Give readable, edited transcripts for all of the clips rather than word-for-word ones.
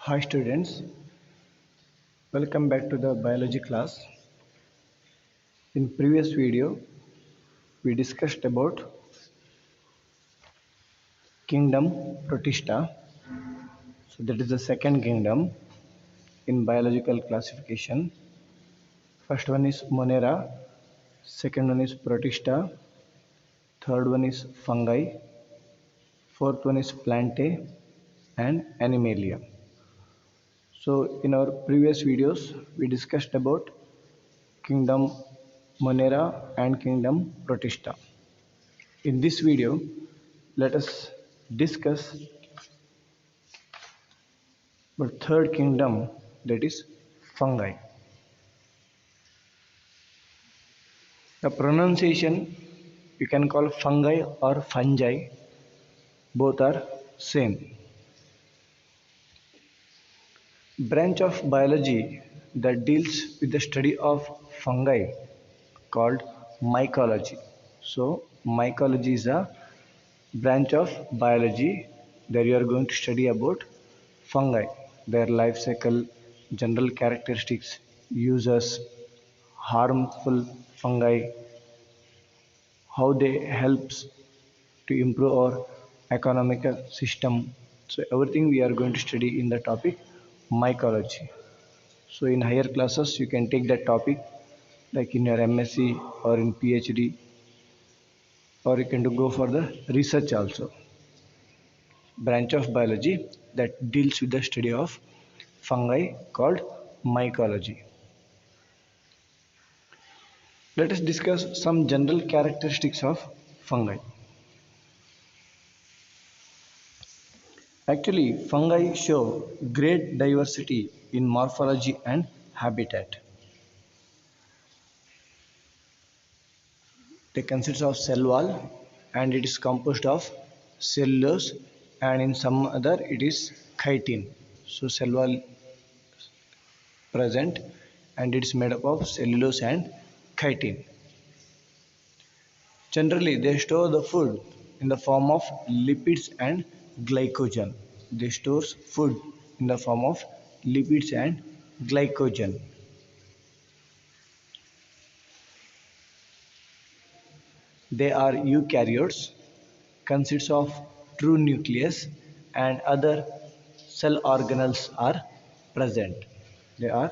Hi students, welcome back to the biology class. In previous video, we discussed about kingdom Protista. So that is the second kingdom in biological classification. First one is Monera, second one is Protista, third one is fungi, fourth one is Plantae and Animalia. So in our previous videos, we discussed about kingdom Monera and kingdom Protista. In this video, let us discuss the third kingdom, that is fungi. The pronunciation you can call fungi or fungi, both are same. Branch of biology that deals with the study of fungi called mycology. So mycology is a branch of biology that you are going to study about fungi, their life cycle, general characteristics, uses, harmful fungi, how they helps to improve our economical system. So everything we are going to study in the topic mycology. So in higher classes you can take that topic like in your MSc or in PhD, or you can go for the research also. Branch of biology that deals with the study of fungi called mycology. Let us discuss some general characteristics of fungi. Actually, fungi show great diversity in morphology and habitat. They consist of cell wall and it is composed of cellulose, and in some other it is chitin. So cell wall present and it is made up of cellulose and chitin. Generally, they store the food in the form of lipids and glycogen. They store food in the form of lipids and glycogen. They are eukaryotes, consists of true nucleus and other cell organelles are present. They are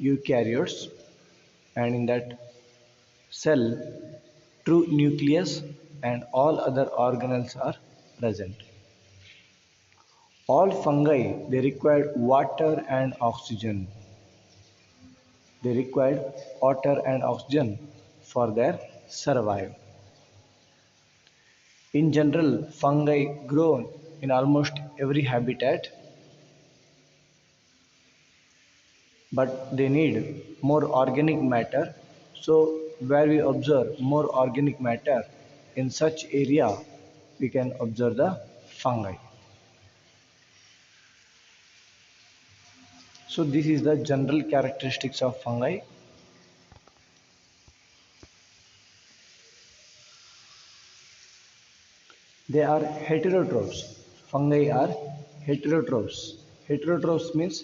eukaryotes, and in that cell true nucleus and all other organelles are present. All fungi they require water and oxygen. They require water and oxygen for their survival. In general, fungi grow in almost every habitat, but they need more organic matter. So, where we observe more organic matter, in such area, we can observe the fungi. So, this is the general characteristics of fungi. They are heterotrophs. Fungi are heterotrophs. Heterotrophs means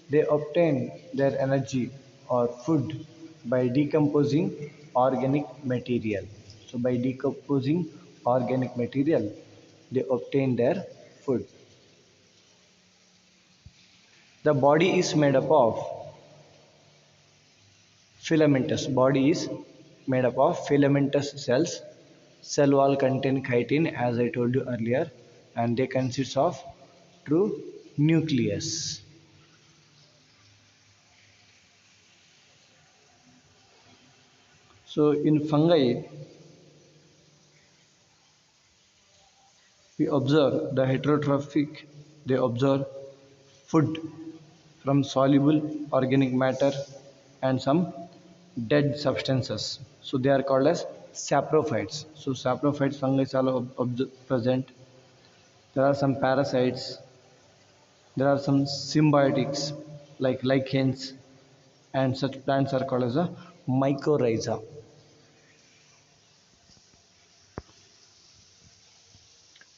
they obtain their energy or food by decomposing organic material. So by decomposing organic material, they obtain their food. The body is made up of filamentous. Body is made up of filamentous cells. Cell wall contain chitin as I told you earlier, and they consist of true nucleus. So in fungi we observe the heterotrophic, they observe food from soluble organic matter and some dead substances. So they are called as saprophytes. So saprophytes fungi are present. There are some parasites. There are some symbiotics like lichens, and such plants are called as a mycorrhiza.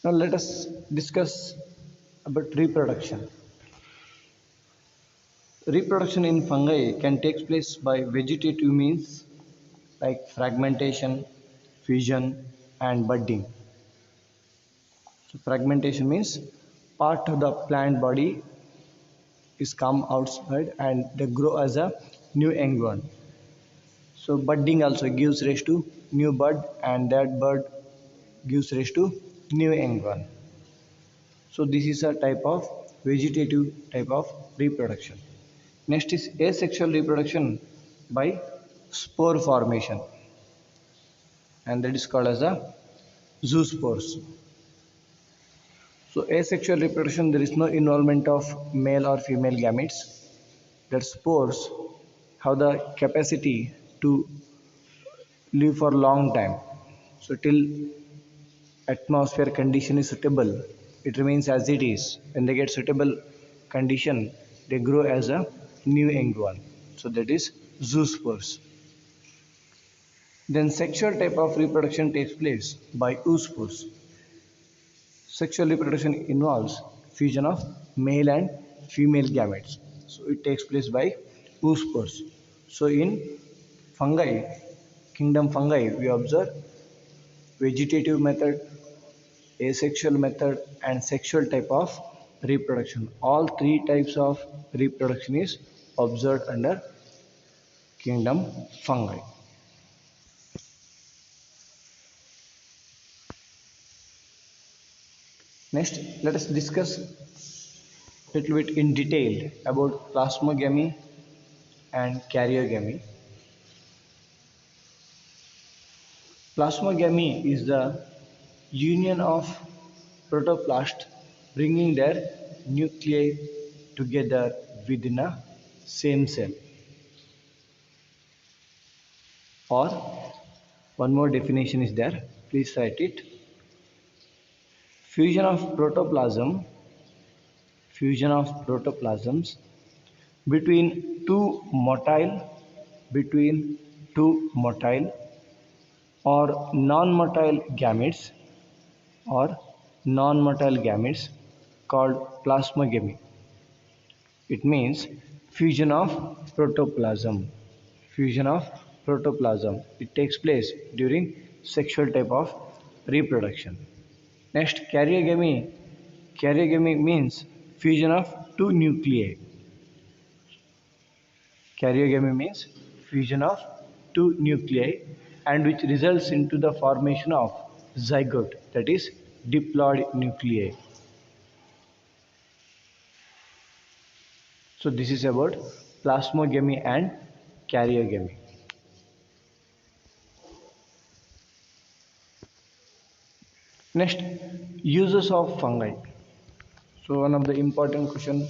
Now let us discuss about reproduction. Reproduction in fungi can take place by vegetative means like fragmentation, fusion, and budding. So fragmentation means part of the plant body is come outside and they grow as a new young one. So budding also gives rise to new bud and that bud gives rise to new young one. So this is a type of vegetative type of reproduction. Next is asexual reproduction by spore formation and that is called as a zoospores. So asexual reproduction there is no involvement of male or female gametes. That spores have the capacity to live for long time. So till atmosphere condition is suitable, it remains as it is. When they get suitable condition, they grow as a new young one. So that is zoospores. Then sexual type of reproduction takes place by oospores. Sexual reproduction involves fusion of male and female gametes. So it takes place by oospores. So in fungi, kingdom fungi, we observe vegetative method, asexual method and sexual type of reproduction. All three types of reproduction is observed under kingdom fungi. Next, let us discuss a little bit in detail about plasmogamy and karyogamy. Plasmogamy is the union of protoplasts bringing their nuclei together within a same cell. Or one more definition is there, please write it. Fusion of protoplasm, fusion of protoplasms between between two motile or or non-motile gametes called plasmogamy. It means fusion of protoplasm. Fusion of protoplasm. It takes place during sexual type of reproduction. Next, karyogamy. Karyogamy means fusion of two nuclei. Karyogamy means fusion of two nuclei and which results into the formation of zygote, that is diploid nuclei. So this is about plasmogamy and karyogamy. Next, uses of fungi. So one of the important question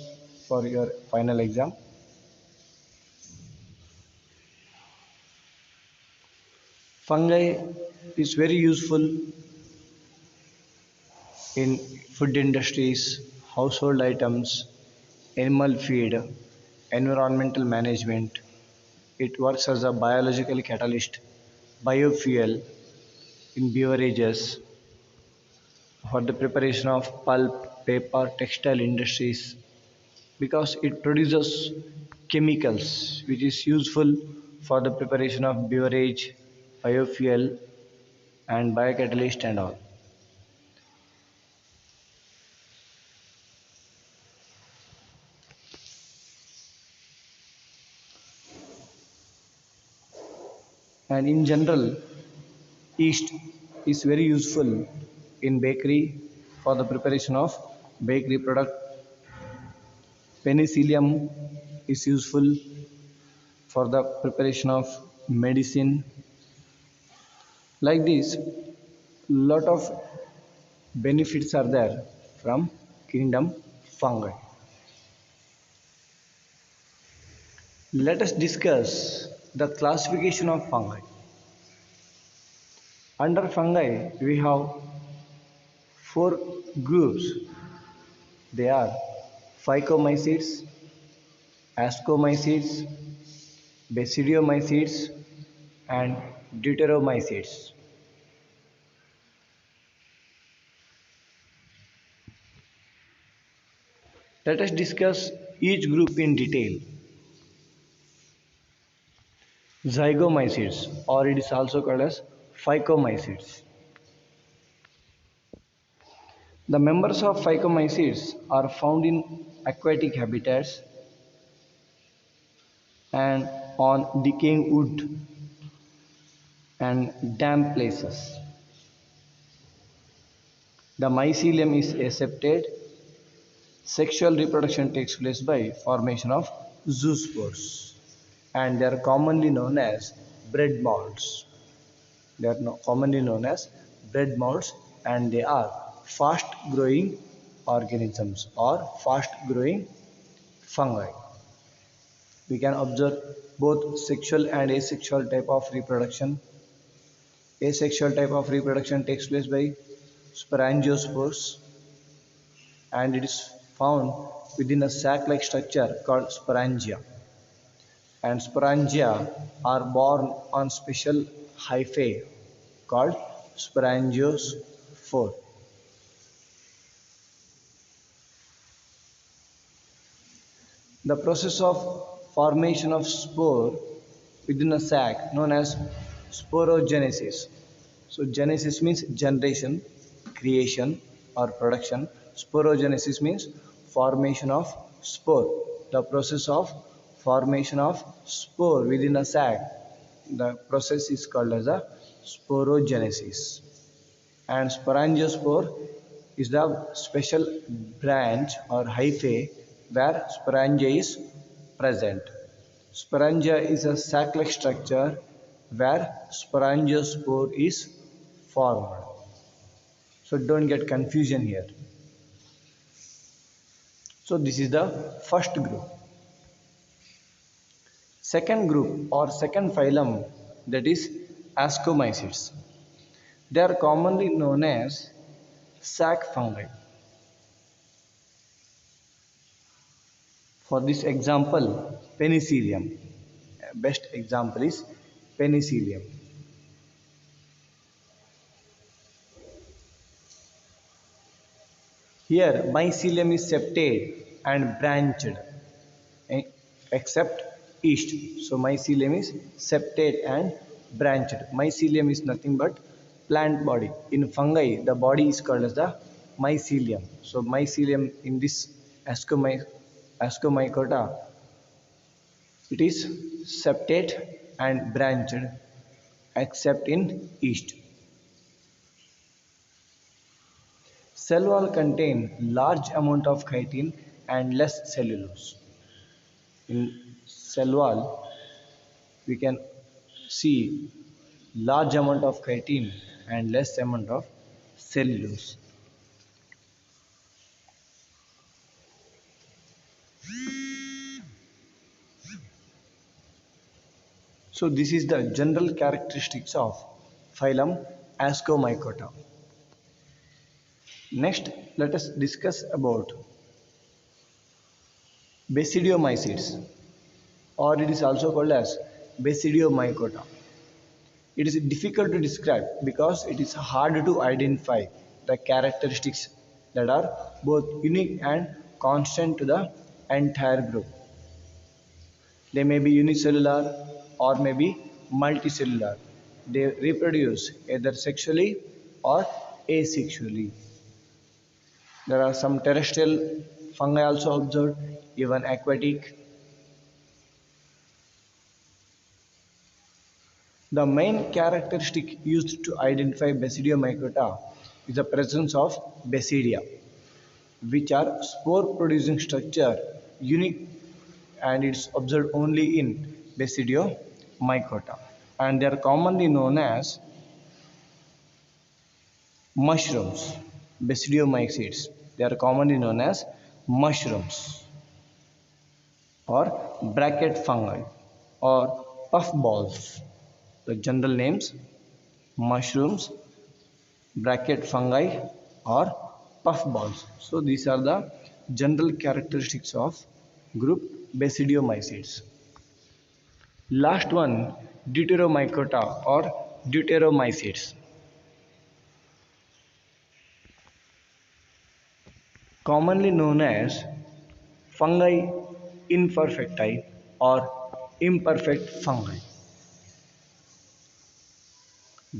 for your final exam. Fungi is very useful in food industries, household items, animal feed, environmental management. It works as a biological catalyst, biofuel in beverages, for the preparation of pulp, paper, textile industries because it produces chemicals which is useful for the preparation of beverage, biofuel and biocatalyst and all. And in general, yeast is very useful in bakery for the preparation of bakery product. Penicillium is useful for the preparation of medicine. Like this, lot of benefits are there from kingdom fungi. Let us discuss the classification of fungi. Under fungi, we have four groups. They are phycomycetes, ascomycetes, basidiomycetes, and deuteromycetes. Let us discuss each group in detail. zygomycetes, or it is also called as phycomycetes. The members of phycomycetes are found in aquatic habitats and on decaying wood and damp places. The mycelium is aseptate. Sexual reproduction takes place by formation of zoospores, and they are commonly known as bread molds. They are commonly known as bread molds, and they are fast growing organisms or fast growing fungi. We can observe both sexual and asexual type of reproduction. Asexual type of reproduction takes place by sporangiosperms, and it is found within a sac-like structure called sporangia. And sporangia are born on special hyphae called sporangiospore. The process of formation of spore within a sac known as sporogenesis. So genesis means generation, creation or production. Sporogenesis means formation of spore. The process of formation of spore within a sac. The process is called as a sporogenesis. And sporangiospore is the special branch or hyphae where sporangia is present. Sporangia is a sac-like structure where sporangiospore is formed. So don't get confusion here. So this is the first group. Second group or second phylum, that is ascomycetes. They are commonly known as sac fungi. For this example, penicillium. Best example is penicillium. Here, mycelium is septate and branched, except east. So, mycelium is septate and branched. Mycelium is nothing but plant body. In fungi, the body is called as the mycelium. So, mycelium in this Ascomycota, it is septate and branched except in east. Cell wall contain large amount of chitin and less cellulose. In cell wall, we can see large amount of chitin and less amount of cellulose. So this is the general characteristics of phylum Ascomycota. Next, let us discuss about Basidiomycetes, or it is also called as Basidiomycota. It is difficult to describe because it is hard to identify the characteristics that are both unique and constant to the entire group. They may be unicellular or may be multicellular. They reproduce either sexually or asexually. There are some terrestrial fungi also observed, even aquatic. The main characteristic used to identify Basidiomycota is the presence of basidia, which are spore producing structure unique, and it's observed only in Basidiomycota, and they are commonly known as mushrooms. Basidiomycetes, they are commonly known as mushrooms or bracket fungi or puffballs. The general names: mushrooms, bracket fungi or puffballs. So these are the general characteristics of group Basidiomycetes. Last one, Deuteromycota or Deuteromycetes. Commonly known as fungi imperfecti or imperfect fungi.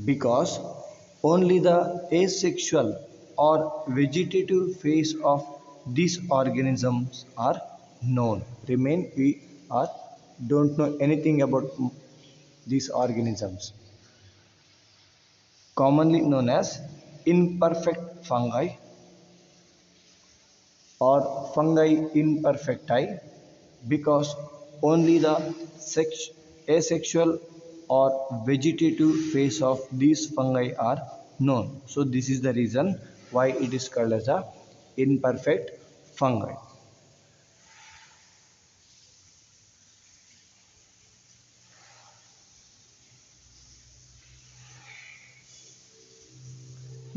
because only the asexual or vegetative phase of these organisms are known. Remain we are don't know anything about these organisms, commonly known as imperfect fungi or fungi imperfecti, because only the asexual or vegetative phase of these fungi are known. So this is the reason why it is called as a imperfect fungi.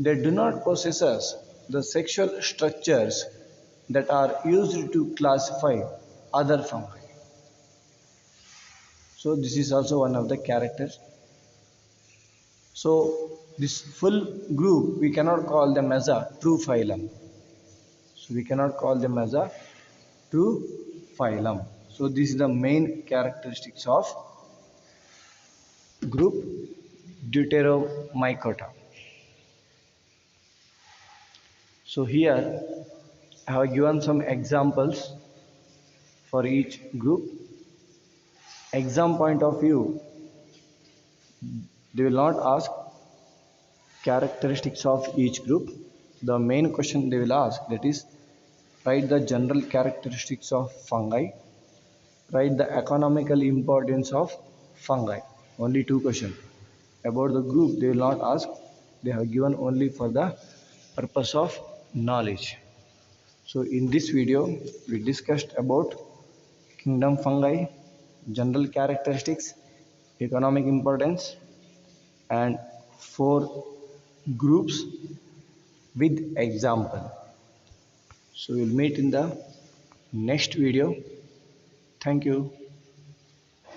They do not possess the sexual structures that are used to classify other fungi. So this is also one of the characters. So this full group we cannot call them as a true phylum. So we cannot call them as a true phylum. So this is the main characteristics of group Deuteromycota. So here I have given some examples for each group. Exam point of view, they will not ask characteristics of each group. The main question they will ask, that is, write the general characteristics of fungi, write the economical importance of fungi. Only two questions. About the group they will not ask, they have given only for the purpose of knowledge. So in this video we discussed about kingdom fungi, general characteristics, economic importance, and four groups with example. So we'll meet in the next video. Thank you.